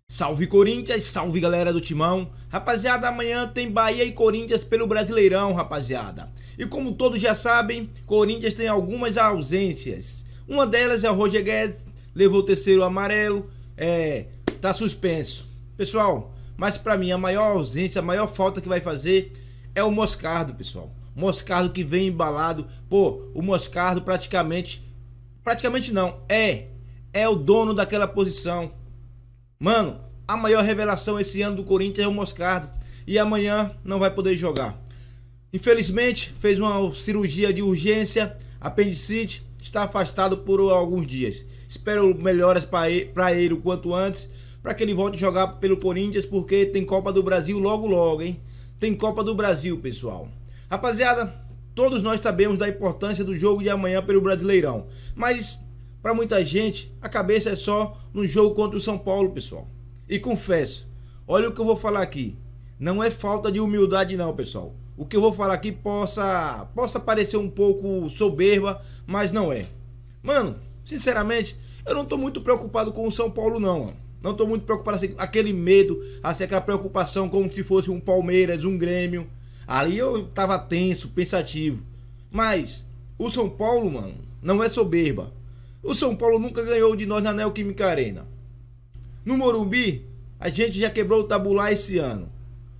Salve Corinthians, salve galera do Timão. Rapaziada, amanhã tem Bahia e Corinthians pelo Brasileirão, rapaziada. E como todos já sabem, Corinthians tem algumas ausências. Uma delas é o Roger Guedes, levou o terceiro amarelo, tá suspenso. Pessoal, mas pra mim a maior ausência, a maior falta que vai fazer é o Moscardo, pessoal. Moscardo que vem embalado. Pô, o Moscardo praticamente não, é o dono daquela posição. Mano, a maior revelação esse ano do Corinthians é o Moscardo. E amanhã não vai poder jogar. Infelizmente, fez uma cirurgia de urgência, apendicite, está afastado por alguns dias. Espero melhoras para ele o quanto antes, para que ele volte a jogar pelo Corinthians, porque tem Copa do Brasil logo logo, hein? Tem Copa do Brasil, pessoal. Rapaziada, todos nós sabemos da importância do jogo de amanhã pelo Brasileirão. Mas para muita gente, a cabeça é só no jogo contra o São Paulo, pessoal. E confesso, olha o que eu vou falar aqui. Não é falta de humildade não, pessoal. O que eu vou falar aqui possa parecer um pouco soberba, mas não é. Mano, sinceramente, eu não tô muito preocupado com o São Paulo não, mano. Não tô muito preocupado assim, aquele medo, assim, aquela preocupação como se fosse um Palmeiras, um Grêmio. Ali eu tava tenso, pensativo. Mas o São Paulo, mano, não é soberba. O São Paulo nunca ganhou de nós na Neoquímica Arena. No Morumbi, a gente já quebrou o tabular esse ano.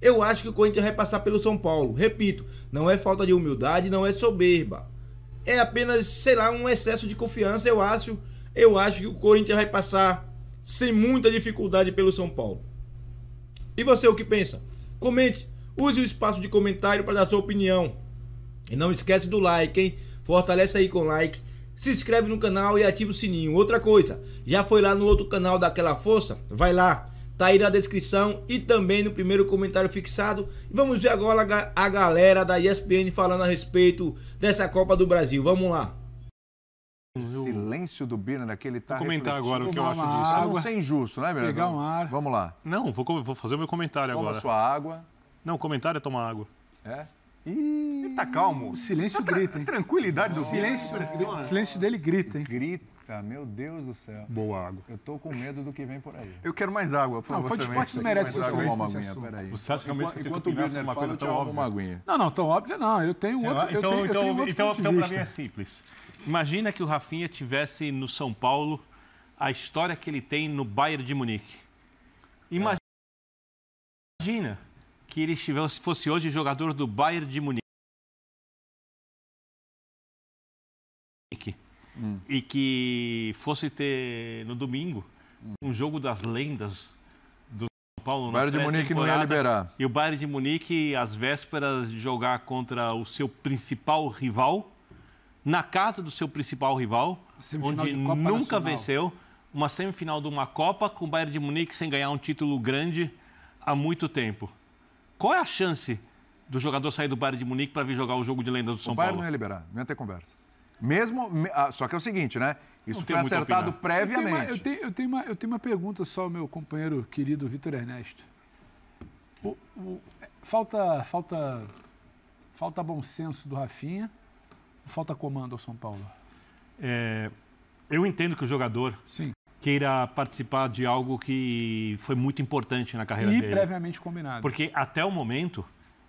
Eu acho que o Corinthians vai passar pelo São Paulo. Repito, não é falta de humildade, não é soberba. É apenas, sei lá, um excesso de confiança. Eu acho que o Corinthians vai passar sem muita dificuldade pelo São Paulo. E você, o que pensa? Comente, use o espaço de comentário para dar sua opinião. E não esquece do like, hein? Fortalece aí com like. Se inscreve no canal e ativa o sininho. Outra coisa, já foi lá no outro canal daquela força? Vai lá, tá aí na descrição e também no primeiro comentário fixado. E vamos ver agora a galera da ESPN falando a respeito dessa Copa do Brasil. Vamos lá. O silêncio do Birner aqui, ele tá Vou comentar agora o que eu acho Pra disso. não ser injusto, né, Birner? Pegar um ar. Vamos lá. Não, vou fazer o meu comentário Toma agora. sua água. Não, o comentário é tomar água. É? Ele tá calmo. O silêncio grita, hein? Tranquilidade do Silêncio dele grita, hein? Grita, meu Deus do céu. Boa água. Eu tô com medo do que vem por aí. Eu quero mais água, por Não, favor. o também. esporte não merece seu Vou silêncio uma nesse aguinha, assunto. peraí. Você acha realmente que Enquanto eu o tenho que Birner uma fala, coisa eu te tão arrumo uma óbvia? aguinha. Não, tão óbvio não. Eu tenho outro, eu tenho outro Então ponto de pra mim vista. é simples. Imagina que o Rafinha tivesse no São Paulo a história que ele tem no Bayern de Munique. Imagina que ele fosse hoje jogador do Bayern de Munique. E que fosse ter no domingo um jogo das lendas do São Paulo. O Bayern de Munique não ia liberar. E o Bayern de Munique, às vésperas de jogar contra o seu principal rival, na casa do seu principal rival, Semifinal onde de Copa nunca Nacional. venceu, uma semifinal de uma Copa com o Bayern de Munique sem ganhar um título grande há muito tempo. Qual é a chance do jogador sair do Bayern de Munique para vir jogar o jogo de lendas do São O Bayern Paulo? não ia liberar, não ia ter conversa. Só que é o seguinte, né? Isso Não foi tem muito a acertado opinar. previamente. Eu tenho uma pergunta só, meu companheiro querido Vitor Ernesto. Falta bom senso do Rafinha ou falta comando ao São Paulo? Eu entendo que o jogador Sim. queira participar de algo que foi muito importante na carreira E dele. previamente combinado. Porque até o momento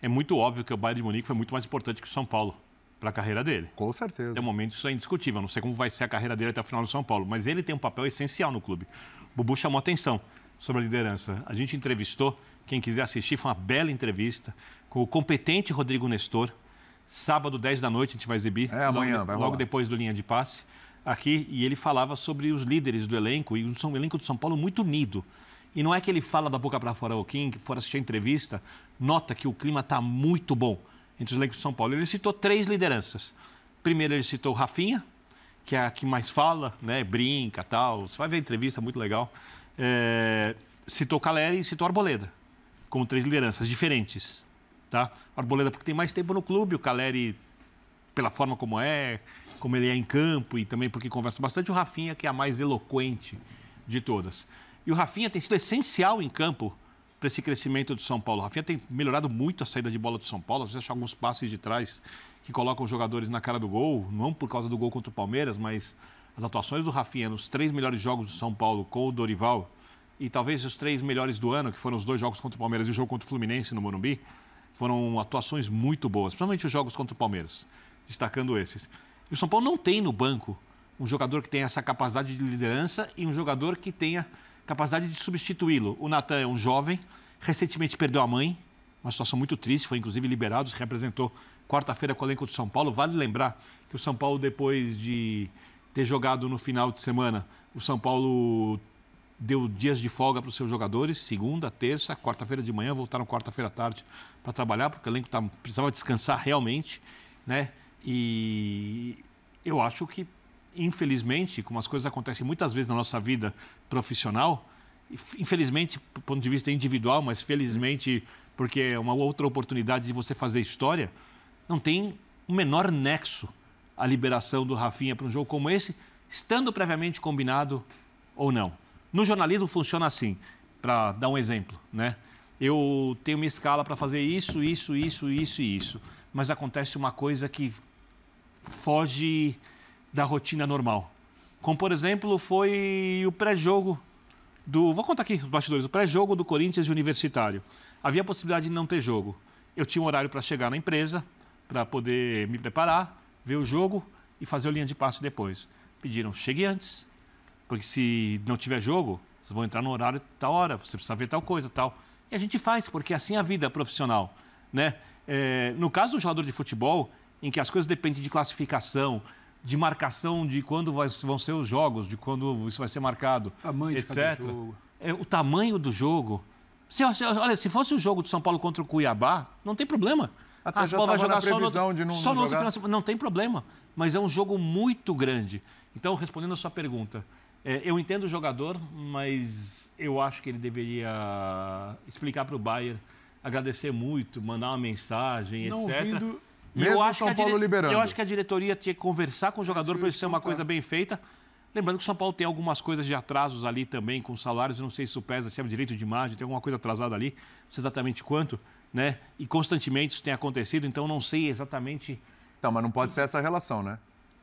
é muito óbvio que o Bayern de Munique foi muito mais importante que o São Paulo para a carreira dele. Com certeza. Até o momento isso é indiscutível. Não sei como vai ser a carreira dele até o final do São Paulo, mas ele tem um papel essencial no clube. O Bubu chamou atenção sobre a liderança. A gente entrevistou, quem quiser assistir, foi uma bela entrevista com o competente Rodrigo Nestor. Sábado, 10 da noite, a gente vai exibir. Amanhã, vai rolar. Logo depois do Linha de Passe. Aqui, e ele falava sobre os líderes do elenco, e um elenco do São Paulo muito unido. E não é que ele fala da boca para fora, quem for assistir a entrevista, nota que o clima está muito bom entre os elencos do São Paulo. Ele citou 3 lideranças. Primeiro ele citou o Rafinha, que é a que mais fala, né, brinca e tal. Você vai ver a entrevista, muito legal. Citou o Caleri e citou o Arboleda, como 3 lideranças diferentes. Tá? O Arboleda porque tem mais tempo no clube, o Caleri pela forma como ele é em campo e também porque conversa bastante. O Rafinha, que é a mais eloquente de todas. E o Rafinha tem sido essencial em campo para esse crescimento do São Paulo. O Rafinha tem melhorado muito a saída de bola do São Paulo, às vezes achar alguns passes de trás que colocam os jogadores na cara do gol, não por causa do gol contra o Palmeiras, mas as atuações do Rafinha nos 3 melhores jogos do São Paulo com o Dorival e talvez os 3 melhores do ano, que foram os 2 jogos contra o Palmeiras e o jogo contra o Fluminense no Morumbi, foram atuações muito boas, principalmente os jogos contra o Palmeiras, destacando esses. E o São Paulo não tem no banco um jogador que tenha essa capacidade de liderança e um jogador que tenha capacidade de substituí-lo. O Natan é um jovem, recentemente perdeu a mãe, uma situação muito triste, foi inclusive liberado, se representou quarta-feira com o elenco do São Paulo. Vale lembrar que o São Paulo, depois de ter jogado no final de semana, o São Paulo deu dias de folga para os seus jogadores, segunda, terça, quarta-feira de manhã, voltaram quarta-feira à tarde para trabalhar, porque o elenco precisava descansar realmente, né? E eu acho que, infelizmente, como as coisas acontecem muitas vezes na nossa vida profissional, infelizmente, do ponto de vista individual, mas felizmente porque é uma outra oportunidade de você fazer história, não tem o menor nexo a liberação do Rafinha para um jogo como esse, estando previamente combinado ou não. No jornalismo funciona assim, para dar um exemplo, né? Eu tenho uma escala para fazer isso, mas acontece uma coisa que foge da rotina normal. Como, por exemplo, foi o pré-jogo do... Vou contar aqui os bastidores. O pré-jogo do Corinthians e Universitário. Havia a possibilidade de não ter jogo. Eu tinha um horário para chegar na empresa, para poder me preparar, ver o jogo e fazer o linha de passe depois. Pediram, chegue antes, porque se não tiver jogo, vocês vão entrar no horário tal hora, você precisa ver tal coisa, tal. E a gente faz, porque assim é a vida profissional, né? No caso do jogador de futebol, em que as coisas dependem de classificação, de marcação de quando vão ser os jogos, de quando isso vai ser marcado, tamanho etc. de cada jogo. O tamanho do jogo. Olha, se fosse o jogo do São Paulo contra o Cuiabá, não tem problema. Até São Paulo vai jogar só no outro final de semana. Não tem problema, mas é um jogo muito grande. Então, respondendo a sua pergunta, eu entendo o jogador, mas eu acho que ele deveria explicar para o Bayern, agradecer muito, mandar uma mensagem, não etc. Ouvindo... Mesmo o São Paulo liberando. Eu acho que a diretoria tinha que conversar com o jogador para isso ser uma coisa bem feita. Lembrando que o São Paulo tem algumas coisas de atrasos ali também, com salários, não sei se isso pesa, se é direito de imagem, tem alguma coisa atrasada ali, não sei exatamente quanto, né? E constantemente isso tem acontecido, então não sei exatamente... Então, mas não pode ser essa relação, né?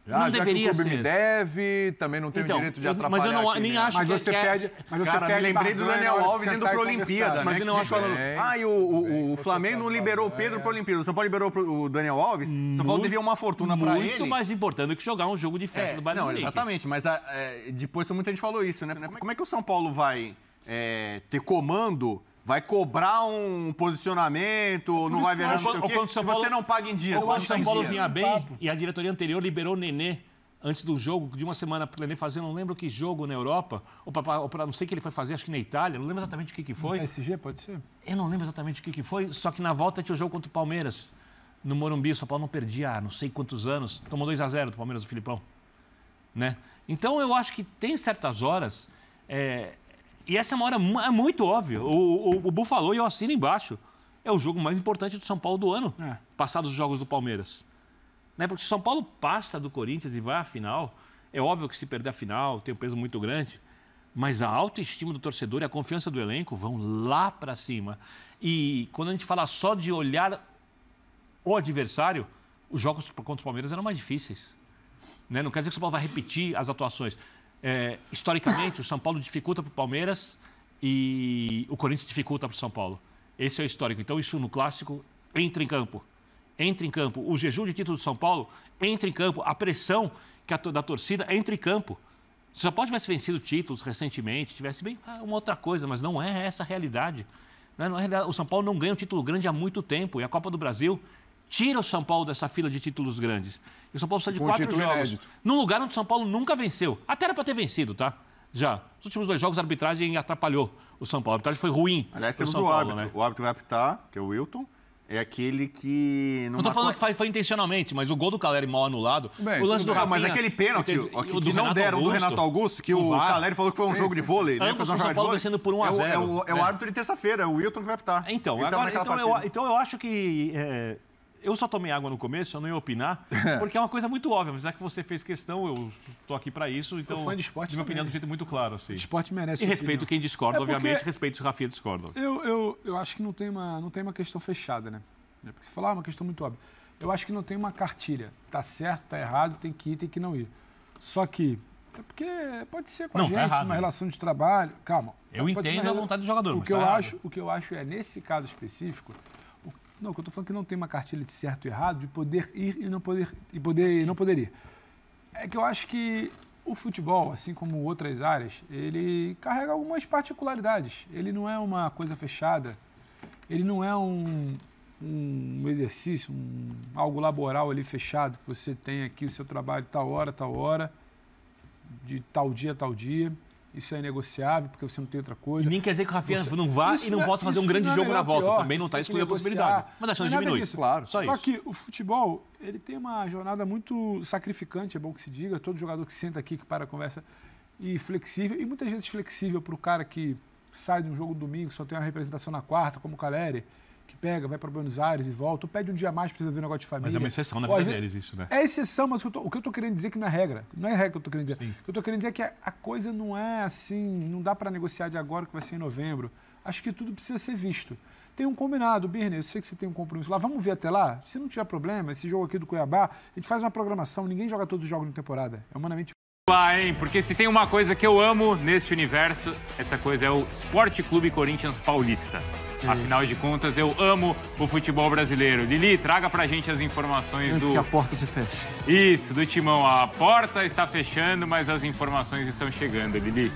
Não deveria que o clube ser. me deve, também não tenho direito de atrapalhar. Mas eu não, aqui, nem né? acho Mas que você pede. Mas Cara, me lembrei do Daniel Alves indo para a Olimpíada, né? Mas eu não acho falando, e o Flamengo não liberou o Pedro para a Olimpíada. O São Paulo liberou o Daniel Alves. O São Paulo devia uma fortuna para ele. Muito mais importante do que jogar um jogo de festa do Bayern Não, Munique. exatamente. Mas depois muita gente falou isso, né? Como é que o São Paulo vai ter comando? Vai cobrar um posicionamento, não vai viajar, não sei o quê, se você não paga em dias. Ou quando o São Paulo vinha bem e a diretoria anterior liberou o Nenê antes do jogo, de uma semana para o Nenê fazer, não lembro que jogo na Europa, ou para não sei o que ele foi fazer, acho que na Itália, não lembro exatamente o que foi. PSG, pode ser? Eu não lembro exatamente o que foi, só que na volta tinha o jogo contra o Palmeiras, no Morumbi. O São Paulo não perdia há não sei quantos anos, tomou 2-0 do Palmeiras do Filipão. Né? Então eu acho que tem certas horas... E essa é uma hora muito óbvia. O Bu falou e eu assino embaixo. É o jogo mais importante do São Paulo do ano, passados os jogos do Palmeiras. Né? Porque se o São Paulo passa do Corinthians e vai à final, é óbvio que se perder a final tem um peso muito grande, mas a autoestima do torcedor e a confiança do elenco vão lá para cima. E quando a gente fala só de olhar o adversário, os jogos contra o Palmeiras eram mais difíceis. Né? Não quer dizer que o São Paulo vai repetir as atuações. Historicamente, o São Paulo dificulta para o Palmeiras e o Corinthians dificulta para o São Paulo. Esse é o histórico. Então, isso no clássico entra em campo. Entra em campo. O jejum de título do São Paulo entra em campo. A pressão da torcida entra em campo. Se o São Paulo tivesse vencido títulos recentemente, tivesse bem uma outra coisa, mas não é essa a realidade. O São Paulo não ganha um título grande há muito tempo. E a Copa do Brasil tira o São Paulo dessa fila de títulos grandes. E o São Paulo precisa de 4 jogos. Inédito. Num lugar onde o São Paulo nunca venceu. Até era para ter vencido, tá? Já. Nos últimos 2 jogos, a arbitragem atrapalhou o São Paulo. A arbitragem foi ruim. Aliás, temos São o Paulo, árbitro. né? O árbitro vai apitar, que é o Wilton. É aquele que... Não estou falando que foi intencionalmente, mas o gol do Caleri mal anulado. Bem, o lance do Rafinha... Mas aquele pênalti que não deram do Renato Augusto, que o Caleri falou que foi um jogo de vôlei. Ambos o São Paulo vencendo por 1-0. É o árbitro de terça-feira, é o Wilton que vai apitar. Então eu acho que... Eu só tomei água no começo, eu não ia opinar, porque é uma coisa muito óbvia. Mas já que você fez questão, eu estou aqui para isso, então... Eu fã de esporte minha opinião de um jeito muito claro, assim. Esporte merece E respeito quem discorda, porque... obviamente, respeito se o Rafinha discorda. Eu acho que não tem uma questão fechada, né? Porque você falar uma questão muito óbvia. Eu acho que não tem uma cartilha. Tá certo, tá errado, tem que ir, tem que não ir. Só que Até porque pode ser com a gente, numa relação de trabalho. Calma. Eu entendo a vontade do jogador. O que eu acho é, nesse caso específico, o que eu estou falando que não tem uma cartilha de certo e errado, de poder ir e não poder ir. É que eu acho que o futebol, assim como outras áreas, ele carrega algumas particularidades. Ele não é uma coisa fechada, ele não é um exercício, algo laboral ali fechado, que você tem aqui o seu trabalho tal hora, de tal dia a tal dia. Isso é negociável, porque você não tem outra coisa. E nem quer dizer que o Rafinha não vá e não possa fazer um grande jogo na volta. Também não está excluída a possibilidade. Mas a chance diminui. Claro. Só que o futebol, ele tem uma jornada muito sacrificante, é bom que se diga. Todo jogador que senta aqui, que para a conversa, e flexível. E muitas vezes flexível para o cara que sai de um jogo domingo, só tem uma representação na quarta, como o Caleri, que pega, vai para Buenos Aires e volta, ou pede um dia mais para resolver um negócio de família. Mas é uma exceção na vida deles isso, né? É exceção, mas o que eu estou querendo dizer que não é regra. Não é regra que eu estou querendo dizer. Sim. O que eu estou querendo dizer é que a coisa não é assim, não dá para negociar de agora, que vai ser em novembro. Acho que tudo precisa ser visto. Tem um combinado, Birner, eu sei que você tem um compromisso lá, vamos ver até lá? Se não tiver problema, esse jogo aqui do Cuiabá, a gente faz uma programação, ninguém joga todos os jogos na temporada. É humanamente... Lá, hein? Porque se tem uma coisa que eu amo nesse universo, essa coisa é o Esporte Clube Corinthians Paulista. Sim. Afinal de contas, eu amo o futebol brasileiro. Lili, traga pra gente as informações antes que a porta se feche. Isso, do Timão. A porta está fechando, mas as informações estão chegando, Lili.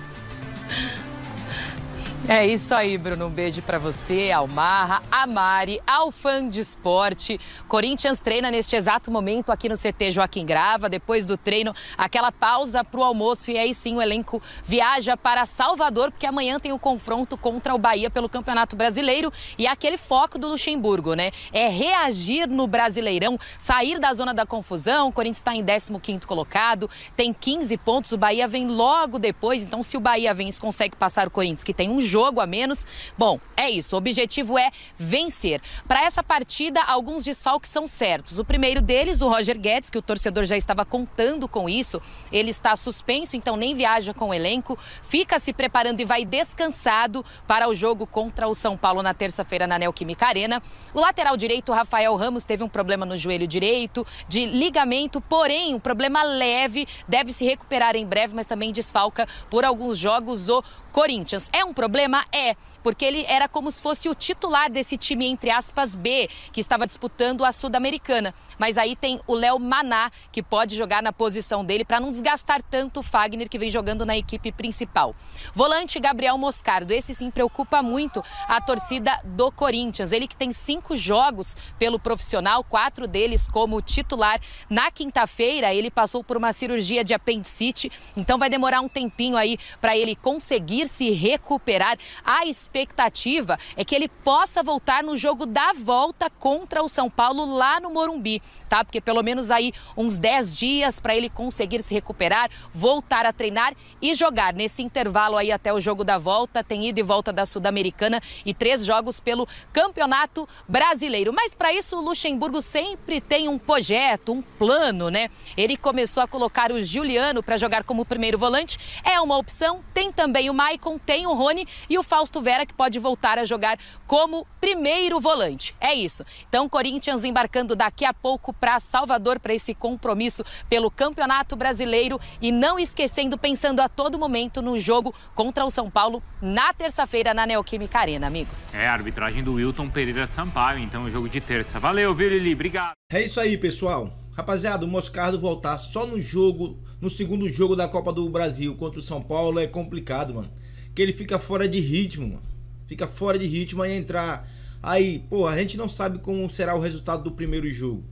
É isso aí, Bruno. Um beijo pra você, ao Marra, a Mari, ao fã de esporte. Corinthians treina neste exato momento aqui no CT Joaquim Grava. Depois do treino, aquela pausa pro almoço e aí sim o elenco viaja para Salvador, porque amanhã tem o confronto contra o Bahia pelo Campeonato Brasileiro e aquele foco do Luxemburgo, né? É reagir no Brasileirão, sair da zona da confusão. O Corinthians está em 15º colocado, tem 15 pontos, o Bahia vem logo depois. Então, se o Bahia vence, consegue passar o Corinthians, que tem um jogo a menos. Bom, é isso. O objetivo é vencer. Para essa partida, alguns desfalques são certos. O primeiro deles, o Roger Guedes, que o torcedor já estava contando com isso. Ele está suspenso, então nem viaja com o elenco. Fica se preparando e vai descansado para o jogo contra o São Paulo na terça-feira na Neoquímica Arena. O lateral direito, o Rafael Ramos, teve um problema no joelho direito, de ligamento, porém, um problema leve, deve se recuperar em breve, mas também desfalca por alguns jogos o Corinthians. É um problema? É, porque ele era como se fosse o titular desse time, entre aspas, B, que estava disputando a Sul-Americana. Mas aí tem o Léo Maná, que pode jogar na posição dele para não desgastar tanto o Fagner, que vem jogando na equipe principal. Volante Gabriel Moscardo, esse sim preocupa muito a torcida do Corinthians. Ele que tem 5 jogos pelo profissional, 4 deles como titular. Na quinta-feira, ele passou por uma cirurgia de apendicite, então vai demorar um tempinho aí para ele conseguir se recuperar. A expectativa é que ele possa voltar no jogo da volta contra o São Paulo lá no Morumbi, tá? Porque pelo menos aí uns 10 dias para ele conseguir se recuperar, voltar a treinar e jogar. Nesse intervalo aí até o jogo da volta, tem ida e volta da Sul-Americana e 3 jogos pelo Campeonato Brasileiro. Mas para isso o Luxemburgo sempre tem um projeto, um plano, né? Ele começou a colocar o Juliano para jogar como primeiro volante, é uma opção. Tem também o Maicon, tem o Rony e o Fausto Vera, que pode voltar a jogar como primeiro volante. É isso. Então, Corinthians embarcando daqui a pouco para Salvador, para esse compromisso pelo Campeonato Brasileiro e não esquecendo, pensando a todo momento no jogo contra o São Paulo na terça-feira na Neoquímica Arena, amigos. É a arbitragem do Wilton Pereira Sampaio, então o jogo de terça. Valeu, viu, Lili? Obrigado. É isso aí, pessoal. Rapaziada, o Moscardo voltar só no segundo jogo da Copa do Brasil contra o São Paulo é complicado, mano. Que ele fica fora de ritmo, mano. Fica fora de ritmo e entrar. Aí, pô, a gente não sabe como será o resultado do primeiro jogo.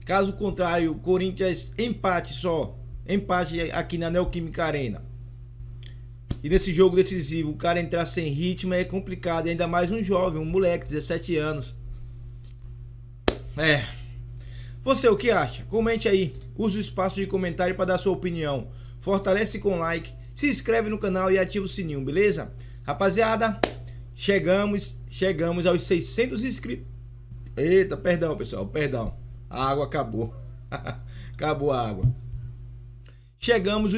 Caso contrário, o Corinthians empate só. Empate aqui na Neoquímica Arena. E nesse jogo decisivo, o cara entrar sem ritmo é complicado. Ainda mais um jovem, um moleque, 17 anos. É. Você, o que acha? Comente aí. Use o espaço de comentário para dar sua opinião. Fortalece com like. Se inscreve no canal e ativa o sininho, beleza? Rapaziada, chegamos aos 600 inscritos. Eita, perdão, pessoal, perdão. A água acabou. Acabou a água. Chegamos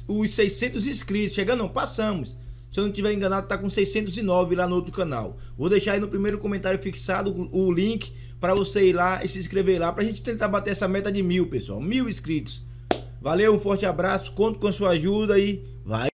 os 600 inscritos. Chegando não, passamos. Se eu não estiver enganado, tá com 609 lá no outro canal. Vou deixar aí no primeiro comentário fixado o link para você ir lá e se inscrever lá, pra gente tentar bater essa meta de 1000, pessoal. 1000 inscritos. Valeu, um forte abraço, conto com sua ajuda e vai!